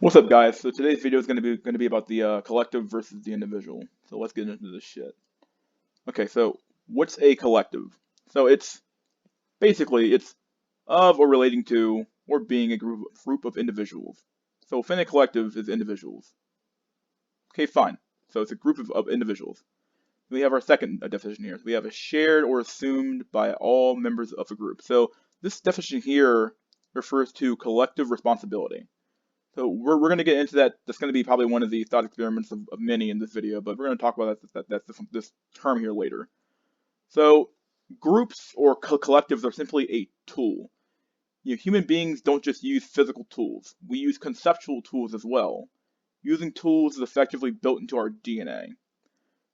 What's up, guys? So today's video is going to be about the collective versus the individual. So let's get into this shit. Okay, so what's a collective? So it's basically it's of or relating to or being a group of individuals. So within a collective is individuals. Okay, fine. So it's a group of individuals. We have our second definition here. We have a shared or assumed by all members of a group. So this definition here refers to collective responsibility. So we're going to get into that. That's going to be probably one of the thought experiments of many in this video, but we're going to talk about this term here later. So groups or collectives are simply a tool. Human beings don't just use physical tools. We use conceptual tools as well. Using tools is effectively built into our DNA.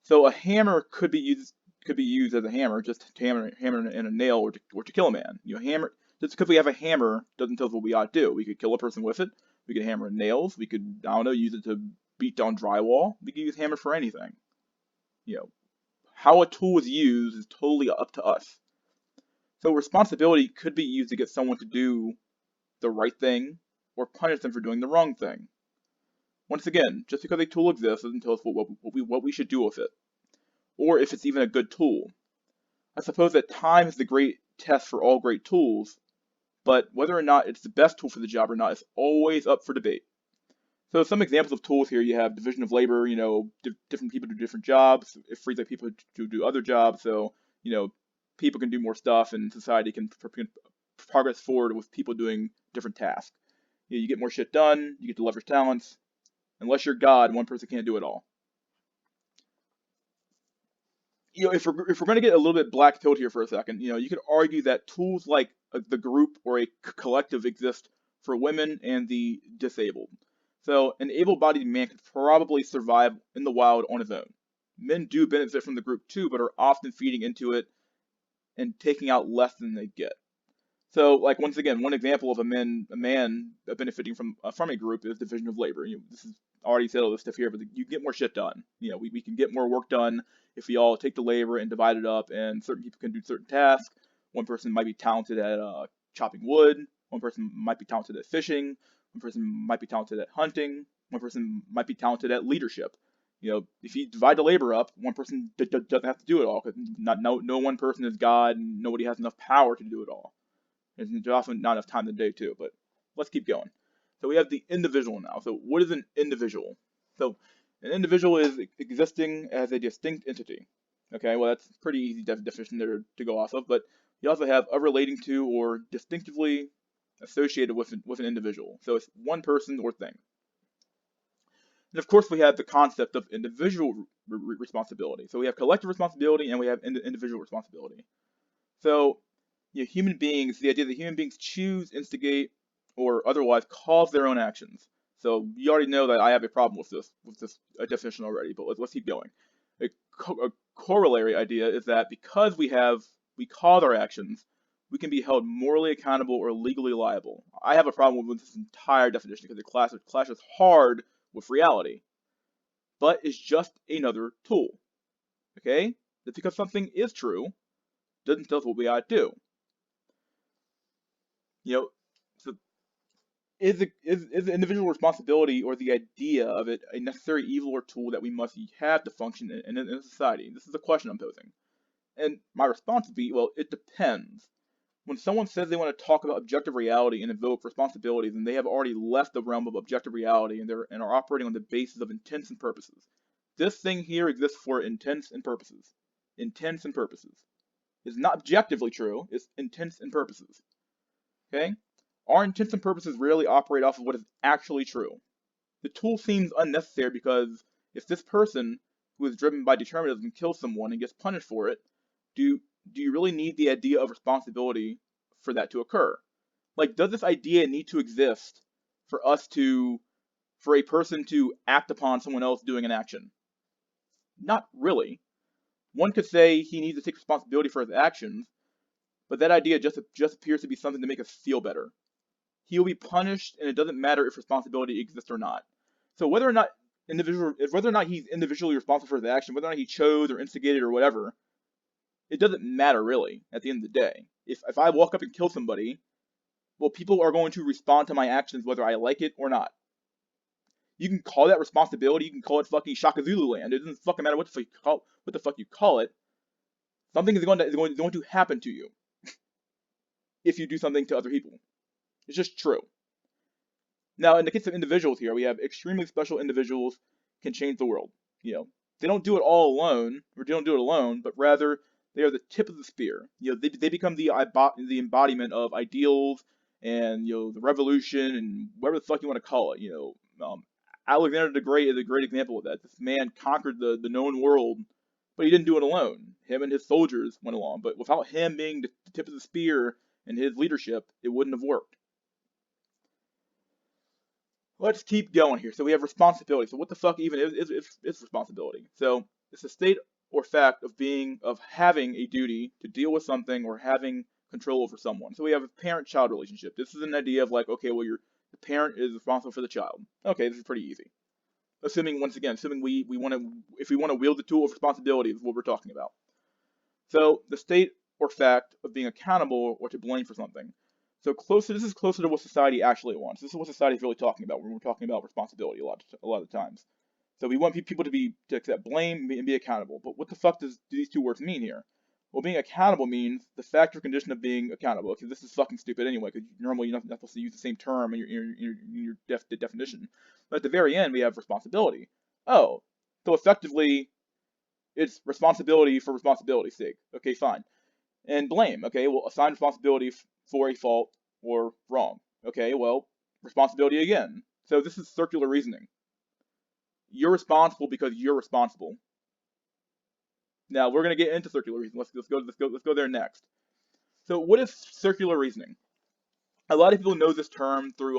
So a hammer could be used as a hammer, just to hammer in a nail or to kill a man. Hammer just because we have a hammer doesn't tell us what we ought to do. We could kill a person with it. We could hammer nails. We could, I don't know, use it to beat down drywall. We could use hammer for anything. You know, how a tool is used is totally up to us. So responsibility could be used to get someone to do the right thing or punish them for doing the wrong thing. Once again, just because a tool exists doesn't tell us what we should do with it, or if it's even a good tool. I suppose that time is the great test for all great tools, but whether or not it's the best tool for the job or not is always up for debate. So some examples of tools here, you have division of labor, different people do different jobs. It frees up people to do other jobs, so, people can do more stuff and society can progress forward with people doing different tasks. You get more shit done, you get to leverage talents. Unless you're God, one person can't do it all. If we're going to get a little bit black pilled here for a second, you could argue that tools like the group or a collective exist for women and the disabled. So an able-bodied man could probably survive in the wild on his own. Men do benefit from the group too, but are often feeding into it and taking out less than they get. So, like, once again, one example of a man benefiting from a group is division of labor. This is already said all this stuff here, but you get more shit done. We can get more work done if we all take the labor and divide it up, and certain people can do certain tasks. One person might be talented at chopping wood. One person might be talented at fishing. One person might be talented at hunting. One person might be talented at leadership. If you divide the labor up, one person doesn't have to do it all because no one person is God, and nobody has enough power to do it all. There's often not enough time in the day too, but let's keep going. So we have the individual now. So what is an individual? So an individual is existing as a distinct entity. Okay, well that's a pretty easy definition there to go off of, but you also have a relating to or distinctively associated with an individual. So it's one person or thing. And of course we have the concept of individual responsibility. So we have collective responsibility and we have individual responsibility. So human beings, the idea that human beings choose, instigate, or otherwise cause their own actions. So you already know that I have a problem with this definition already, but let's keep going. A corollary idea is that because we cause our actions, we can be held morally accountable or legally liable. I have a problem with this entire definition because it clashes hard with reality, but it's just another tool. Okay? Just because something is true doesn't tell us what we ought to do. So is individual responsibility or the idea of it a necessary evil or tool that we must have to function in a society? This is a question I'm posing. And my response would be, well, it depends. When someone says they want to talk about objective reality and invoke responsibility, then they have already left the realm of objective reality and are operating on the basis of intents and purposes. This thing here exists for intents and purposes. Intents and purposes. It's not objectively true, it's intents and purposes. Okay? Our intents and purposes rarely operate off of what is actually true. The tool seems unnecessary because if this person who is driven by determinism kills someone and gets punished for it, do you really need the idea of responsibility for that to occur? Like, does this idea need to exist for a person to act upon someone else doing an action? Not really. One could say he needs to take responsibility for his actions, but that idea just appears to be something to make us feel better. He will be punished, and it doesn't matter if responsibility exists or not. So whether or not he's individually responsible for his action, whether or not he chose or instigated or whatever, it doesn't matter really at the end of the day. If I walk up and kill somebody, well, people are going to respond to my actions whether I like it or not. You can call that responsibility. You can call it fucking Shaka Zulu land. It doesn't fucking matter what the fuck you call it. Something is going to happen to you if you do something to other people. It's just true. Now, in the case of individuals here, we have extremely special individuals can change the world. You know, they don't do it all alone, or they don't do it alone, but rather they are the tip of the spear. You know, they become the embodiment of ideals and, the revolution and whatever the fuck you want to call it. Alexander the Great is a great example of that. This man conquered the known world, but he didn't do it alone. Him and his soldiers went along, but without him being the tip of the spear and his leadership, it wouldn't have worked. Let's keep going here. So we have responsibility. So what the fuck even is responsibility? So it's a state or fact of having a duty to deal with something or having control over someone. So we have a parent-child relationship. This is an idea of like, okay, well, the parent is responsible for the child. Okay, this is pretty easy. Assuming we want to, if we want to wield the tool of responsibility is what we're talking about. So the state or fact of being accountable or to blame for something. So this is closer to what society actually wants. This is what society is really talking about when we're talking about responsibility a lot of times. So we want people to accept blame and be accountable. But what the fuck do these two words mean here? Well, being accountable means the fact or condition of being accountable. Okay, this is fucking stupid anyway, because normally you're not supposed to use the same term in your definition. But at the very end, we have responsibility. Oh, so effectively, it's responsibility for responsibility's sake. Okay, fine. And blame. Okay, well, assign responsibility for a fault or wrong. Okay, well, responsibility again. So this is circular reasoning. You're responsible because you're responsible. Now we're gonna get into circular reasoning. Let's go there next. So what is circular reasoning? A lot of people know this term through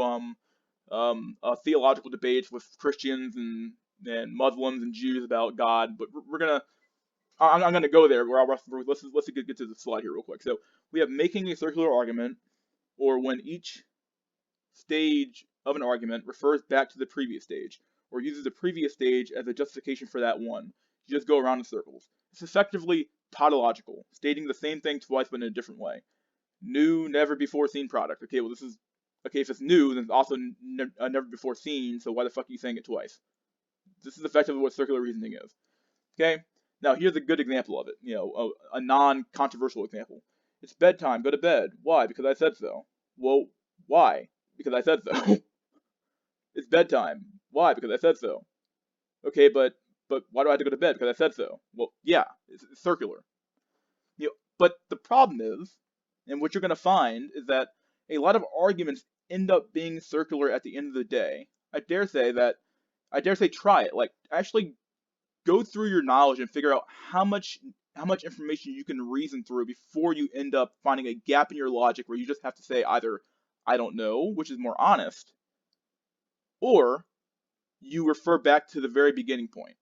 theological debates with Christians and Muslims and Jews about God, but I'm gonna go there. Let's get to the slide here real quick. So we have making a circular argument, or when each stage of an argument refers back to the previous stage, or uses the previous stage as a justification for that one. You just go around in circles. It's effectively tautological, stating the same thing twice but in a different way. New, never before seen product. Okay, well if it's new, then it's also never before seen. So why the fuck are you saying it twice? This is effectively what circular reasoning is. Okay. Now here's a good example of it. A non-controversial example. It's bedtime. Go to bed. Why? Because I said so. Well, why? Because I said so. It's bedtime. Why? Because I said so. Okay, but why do I have to go to bed? Because I said so. Well, yeah, it's circular. But the problem is, and what you're going to find is that a lot of arguments end up being circular at the end of the day. I dare say try it. Like, actually go through your knowledge and figure out how much information you can reason through before you end up finding a gap in your logic where you just have to say either I don't know, which is more honest, or you refer back to the very beginning point.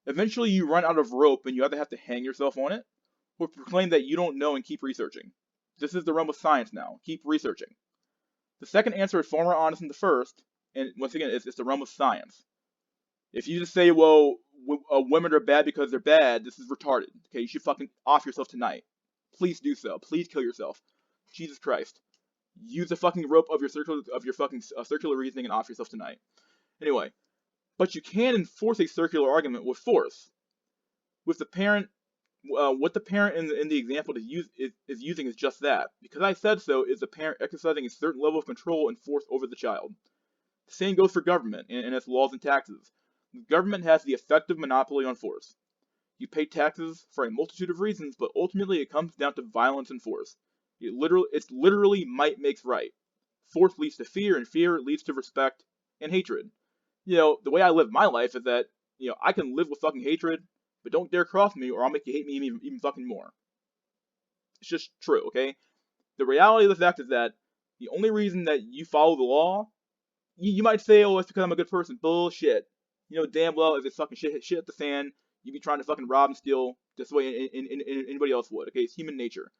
Eventually you run out of rope and you either have to hang yourself on it or proclaim that you don't know and keep researching. This is the realm of science now. Keep researching. The second answer is far more honest than the first, and once again, it's the realm of science. If you just say, well, women are bad because they're bad, this is retarded. Okay, you should fucking off yourself tonight. Please do so. Please kill yourself. Jesus Christ. Use the fucking rope of your circular reasoning and off yourself tonight. Anyway, but you can enforce a circular argument with force. With the parent, what the parent in the example is using is just that. Because I said so is the parent exercising a certain level of control and force over the child. The same goes for government and its laws and taxes. Government has the effective monopoly on force. You pay taxes for a multitude of reasons, but ultimately it comes down to violence and force. It's literally might makes right. Force leads to fear, and fear leads to respect and hatred. The way I live my life is that, I can live with fucking hatred, but don't dare cross me or I'll make you hate me even fucking more. It's just true, okay? The reality of the fact is that the only reason that you follow the law, you might say, oh, it's because I'm a good person. Bullshit. Damn well if it's fucking shit at the fan, you'd be trying to fucking rob and steal just the way anybody else would, okay? It's human nature.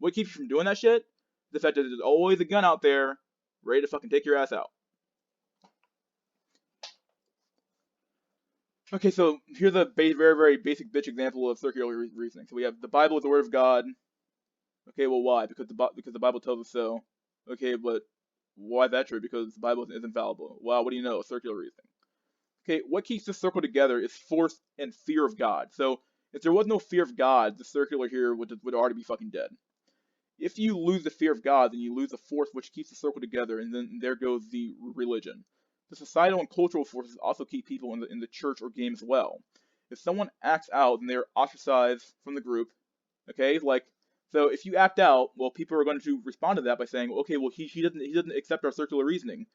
What keeps you from doing that shit? The fact that there's always a gun out there ready to fucking take your ass out. Okay, so here's a very, very basic bitch example of circular reasoning. So we have the Bible is the word of God. Okay, well, why? Because the Bible tells us so. Okay, but Why is that true? Because the Bible is infallible. Wow, what do you know? Circular reasoning. Okay, what keeps this circle together is force and fear of God. So if there was no fear of God, the circular here would already be fucking dead. If you lose the fear of God, then you lose the force which keeps the circle together, and then there goes the religion. The societal and cultural forces also keep people in the church or game as well. If someone acts out, then they're ostracized from the group. Okay, like so if you act out, well, people are going to respond to that by saying, okay, well, he doesn't accept our circular reasoning.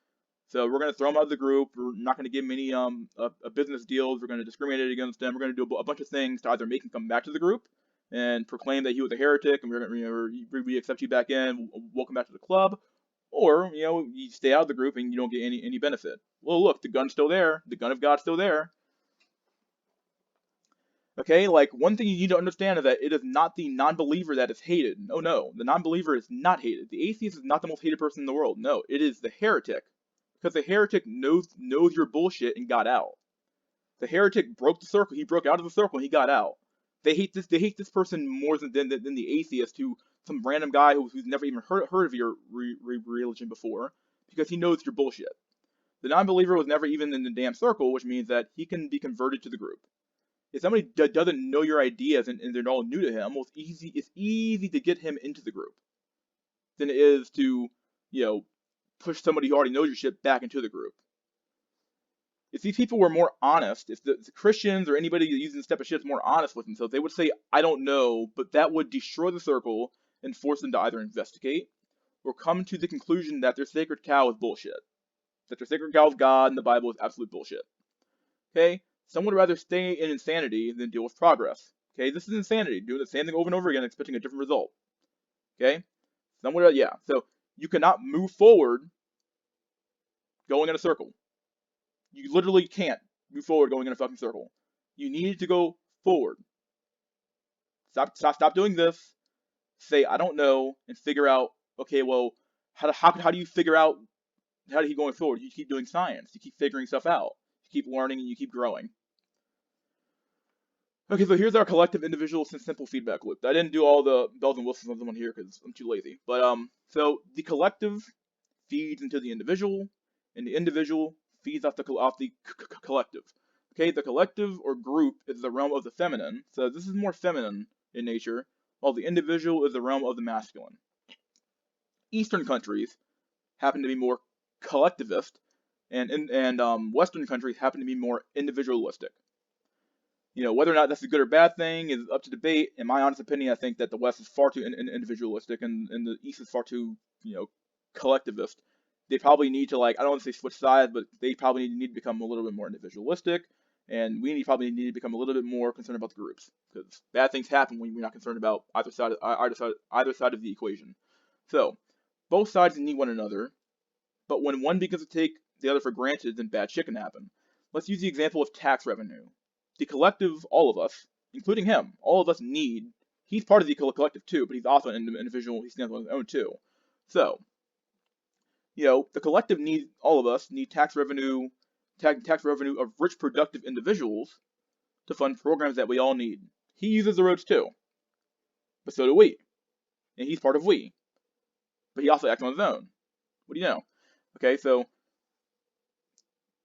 So we're going to throw him out of the group. We're not going to give him any a business deals. We're going to discriminate against him. We're going to do a bunch of things to either make him come back to the group and proclaim that he was a heretic, and we're going to we accept you back in, welcome back to the club, or you stay out of the group and you don't get any benefit. Well, look, the gun's still there. The gun of God's still there. Okay, like one thing you need to understand is that it is not the non-believer that is hated. No, no, the non-believer is not hated. The atheist is not the most hated person in the world. No, it is the heretic, because the heretic knows your bullshit and got out. The heretic broke the circle. He broke out of the circle and he got out. They hate this. They hate this person more than the atheist, who some random guy who's never even heard of your religion before, because he knows your bullshit. The non-believer was never even in the damn circle, which means that he can be converted to the group. If somebody doesn't know your ideas and they're all new to him, well, it's easy to get him into the group than it is to, push somebody who already knows your shit back into the group. If these people were more honest, if the Christians or anybody using this type of shit is more honest with themselves, they would say, I don't know, but that would destroy the circle and force them to either investigate or come to the conclusion that their sacred cow is bullshit. That their sacred cow of God and the Bible is absolute bullshit. Okay? Some would rather stay in insanity than deal with progress. Okay? This is insanity, doing the same thing over and over again, expecting a different result. Okay? Some would, yeah. So you cannot move forward going in a circle. You literally can't move forward going in a fucking circle. You need to go forward. Stop doing this. Say, I don't know, and figure out, okay, well, how do you figure out how to keep going forward? You keep doing science. You keep figuring stuff out. You keep learning and you keep growing. Okay, so here's our collective, individual, simple feedback loop. I didn't do all the bells and whistles on the one here because I'm too lazy. But so the collective feeds into the individual, and the individual feeds off the collective. Okay, the collective or group is the realm of the feminine, so this is more feminine in nature, while the individual is the realm of the masculine. Eastern countries happen to be more collectivist, and Western countries happen to be more individualistic. Whether or not that's a good or bad thing is up to debate. In my honest opinion, I think that the West is far too individualistic, and the East is far too, collectivist. They probably need to, I don't want to say switch sides, but they probably need to become a little bit more individualistic, and we probably need to become a little bit more concerned about the groups, because bad things happen when we're not concerned about either side of the equation. So, both sides need one another, but when one begins to take the other for granted, then bad shit can happen. Let's use the example of tax revenue. The collective, all of us, including him, all of us need. He's part of the collective too, but he's also an individual. He stands on his own too. So, the collective needs, all of us need tax revenue of rich, productive individuals to fund programs that we all need. He uses the roads too, but so do we, and he's part of we. But he also acts on his own. What do you know? Okay, so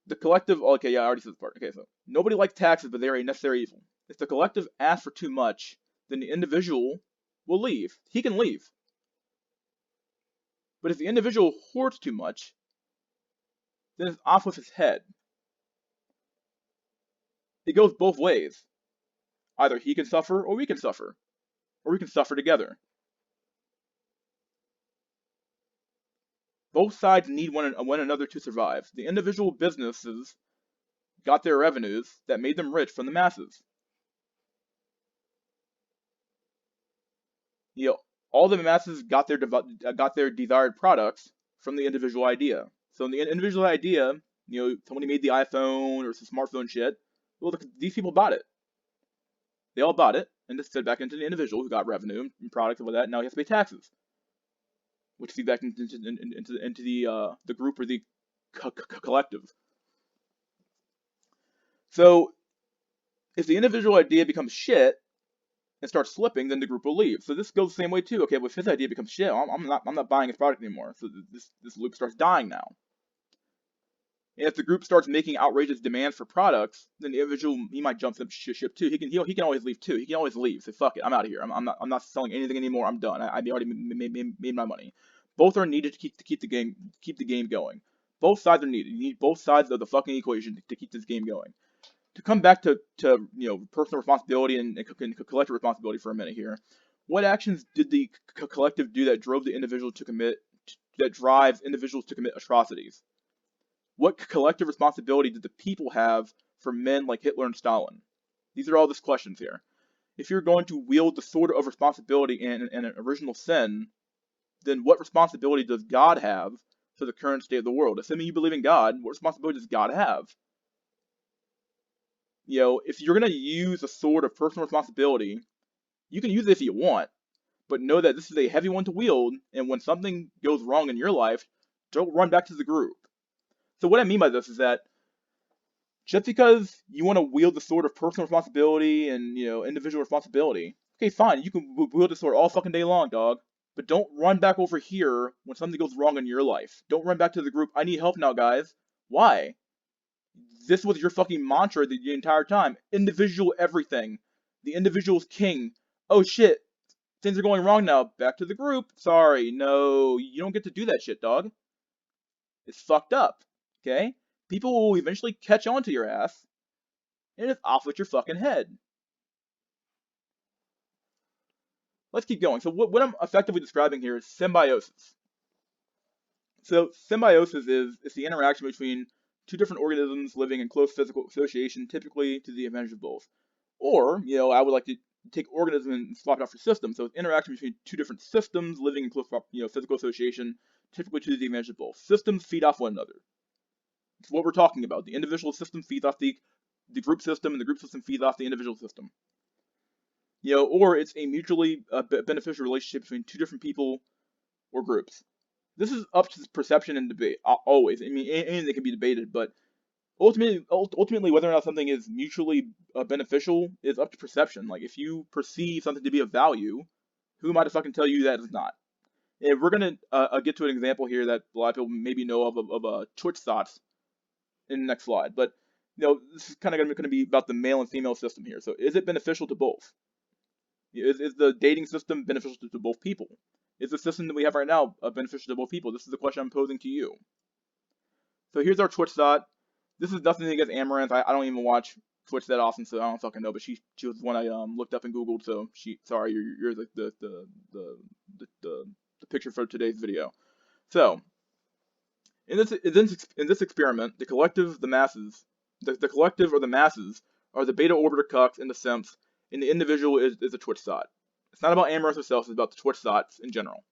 the collective. Okay, yeah, I already said this part. Okay, so nobody likes taxes, but they are a necessary evil. If the collective asks for too much, then the individual will leave. He can leave. But if the individual hoards too much, then it's off with his head. It goes both ways. Either he can suffer, or we can suffer. Or we can suffer together. Both sides need one another to survive. The individual businesses got their revenues that made them rich from the masses. All the masses got their desired products from the individual idea. So in the individual idea, somebody made the iPhone or some smartphone shit. Well, these people bought it. They all bought it, and this fed back into the individual who got revenue and products and all that. Now he has to pay taxes, which feed back into the group or the collective. So if the individual idea becomes shit, and starts slipping, then the group will leave. So this goes the same way too. Okay, but if his idea becomes shit, I'm not buying his product anymore. So this loop starts dying now. And if the group starts making outrageous demands for products, then the individual he might jump ship too. He can always leave too. He can always leave. Say fuck it, I'm out of here. I'm not selling anything anymore. I'm done. I already made my money. Both are needed to keep the game going. Both sides are needed. You need both sides of the fucking equation to keep this game going. To come back to personal responsibility and collective responsibility for a minute here. What actions did the collective do that drove the individual to commit that drives individuals to commit atrocities? What collective responsibility did the people have for men like Hitler and Stalin? These are all just questions here. If you're going to wield the sword of responsibility in an original sin, then what responsibility does God have for the current state of the world? Assuming you believe in God, what responsibility does God have? If you're going to use a sword of personal responsibility, you can use it if you want, but know that this is a heavy one to wield, and when something goes wrong in your life, don't run back to the group. So what I mean by this is that just because you want to wield the sword of personal responsibility and individual responsibility, okay, fine, you can wield the sword all fucking day long, dog. But don't run back over here when something goes wrong in your life. Don't run back to the group. I need help now, guys. Why? This was your fucking mantra the entire time. Individual everything. The individual's king. Oh shit, things are going wrong now. Back to the group. Sorry, no, you don't get to do that shit, dog. It's fucked up. Okay? People will eventually catch on to your ass, and it's off with your fucking head. Let's keep going. So what I'm effectively describing here is symbiosis. So symbiosis is the interaction between two different organisms living in close physical association, typically to the advantage of both. Or, I would like to take organism and swap it out for system. So it's interaction between two different systems living in close, physical association, typically to the advantage of both. Systems feed off one another. It's what we're talking about. The individual system feeds off the group system, and the group system feeds off the individual system. Or it's a mutually beneficial relationship between two different people or groups. This is up to perception and debate, always. I mean, anything can be debated, but ultimately, whether or not something is mutually beneficial is up to perception. Like, if you perceive something to be of value, who am I to fucking tell you that it's not? And we're gonna get to an example here that a lot of people maybe know of Twitch thots in the next slide. But this is kind of going to be about the male and female system here. So, is it beneficial to both? Is the dating system beneficial to both people? Is the system that we have right now beneficial to both people? This is the question I'm posing to you. So here's our Twitch thought. This is nothing against Amaranth. I don't even watch Twitch that often, so I don't fucking know. But she was one I looked up and Googled. So sorry, you're the picture for today's video. So in this experiment, the collective, the masses, the collective or the masses are the beta orbiter cucks and the simps, and the individual is a Twitch thought. It's not about Amaranth herself, it's about the Twitch thots in general.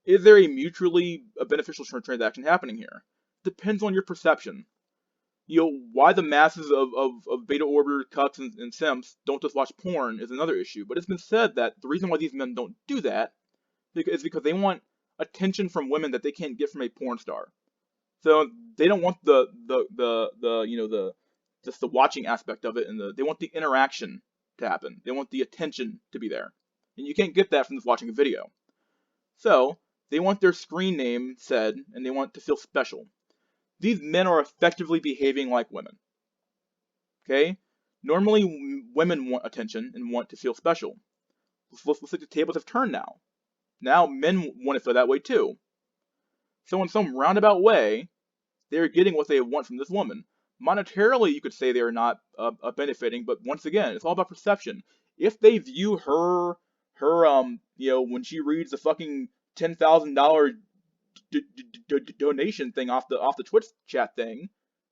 Is there a mutually beneficial transaction happening here? Depends on your perception. Why the masses of beta orbiter cucks and simps don't just watch porn is another issue. But it's been said that the reason why these men don't do that is because they want attention from women that they can't get from a porn star. So they don't want just the watching aspect of it, and they want the interaction to happen. They want the attention to be there. And you can't get that from just watching a video. So, they want their screen name said, and they want to feel special. These men are effectively behaving like women. Okay? Normally, women want attention and want to feel special. Let's look at the tables have turned now. Now, men want to feel that way too. So, in some roundabout way, they're getting what they want from this woman. Monetarily, you could say they are not benefiting, but once again, it's all about perception. If they view her when she reads the fucking $10,000 donation thing off the Twitch chat thing,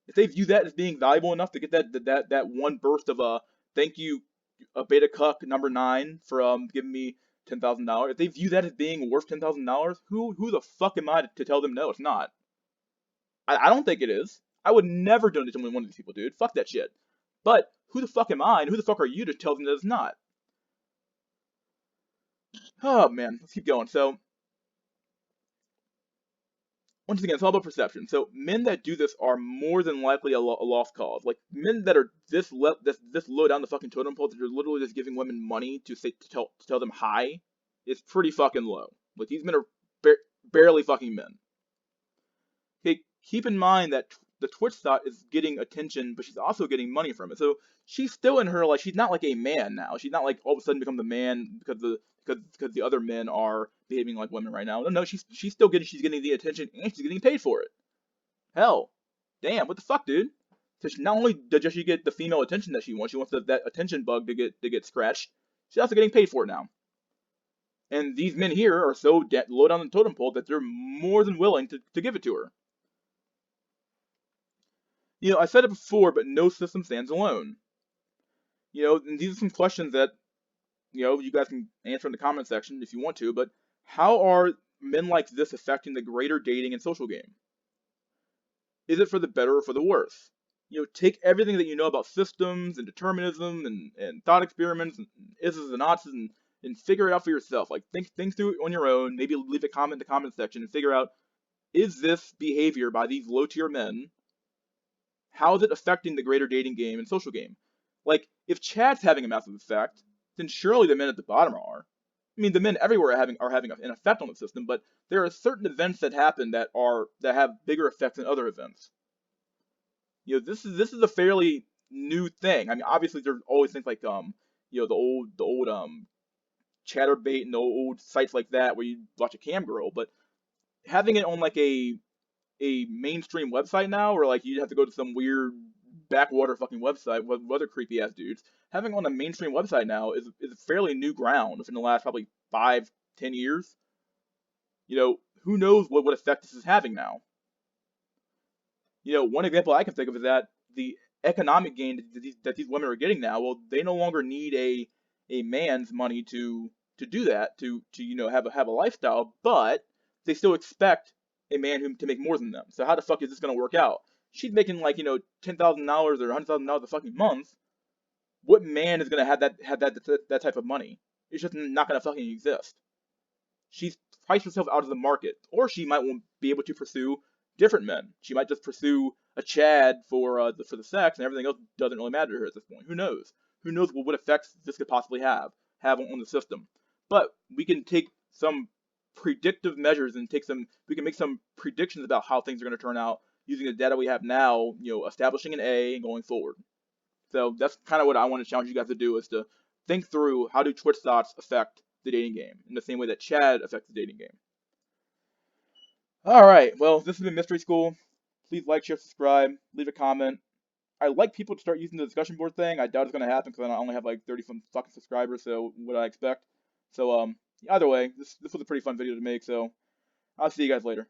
if they view that as being valuable enough to get that one burst of a thank you, a beta cuck number 9 for giving me $10,000, if they view that as being worth $10,000, who the fuck am I to tell them no, it's not? I don't think it is. I would never donate to one of these people, dude. Fuck that shit. But who the fuck am I, and who the fuck are you to tell them that it's not? Oh man, let's keep going. So once again, it's all about perception. So men that do this are more than likely a lost cause. Like men that are this low down the fucking totem pole that you're literally just giving women money to tell them hi is pretty fucking low. Like these men are barely fucking men. Okay, keep in mind that the Twitch thought is getting attention, but she's also getting money from it. So she's still in her like she's not like a man now. She's not like all of a sudden become the man because the other men are behaving like women right now. No, she's still getting the attention and she's getting paid for it. Hell, damn, what the fuck, dude? So not only does she get the female attention that she wants that attention bug to get scratched. She's also getting paid for it now. And these men here are so low down the totem pole that they're more than willing to give it to her. I said it before, but no system stands alone. And these are some questions that, you guys can answer in the comment section if you want to, but how are men like this affecting the greater dating and social game? Is it for the better or for the worse? Take everything that you know about systems and determinism and thought experiments and ises and oughts and figure it out for yourself. Like think through it on your own, maybe leave a comment in the comment section and figure out, is this behavior by these low tier men, how is it affecting the greater dating game and social game? Like, if chat's having a massive effect, then surely the men at the bottom are. I mean, the men everywhere are having an effect on the system, but there are certain events that happen that have bigger effects than other events. This is a fairly new thing. I mean, obviously there's always things like the old Chatterbait and the old sites like that where you watch a cam girl, but having it on like a mainstream website now, or like you'd have to go to some weird backwater fucking website with other creepy ass dudes. Having on a mainstream website now is fairly new ground within the last probably 5-10 years. Who knows what effect this is having now? One example I can think of is that the economic gain that these women are getting now. Well, they no longer need a man's money to do that to have a lifestyle, but they still expect a man to make more than them. So how the fuck is this gonna work out? She's making like $10,000 or $100,000 a fucking month. What man is gonna have that type of money? It's just not gonna fucking exist. She's priced herself out of the market, or she might won't be able to pursue different men. She might just pursue a Chad for the sex, and everything else doesn't really matter to her at this point. Who knows? Who knows what effects this could possibly have on the system? But we can take some predictive measures and we can make some predictions about how things are going to turn out using the data we have now, establishing an A and going forward. So that's kind of what I want to challenge you guys to do, is to think through, how do Twitch thoughts affect the dating game in the same way that Chad affects the dating game. All right, well, this has been Mystery School. Please like, share, subscribe, leave a comment. I'd like people to start using the discussion board thing. I doubt it's going to happen because I only have like 30 some fucking subscribers, so what I expect. So either way, this was a pretty fun video to make, so I'll see you guys later.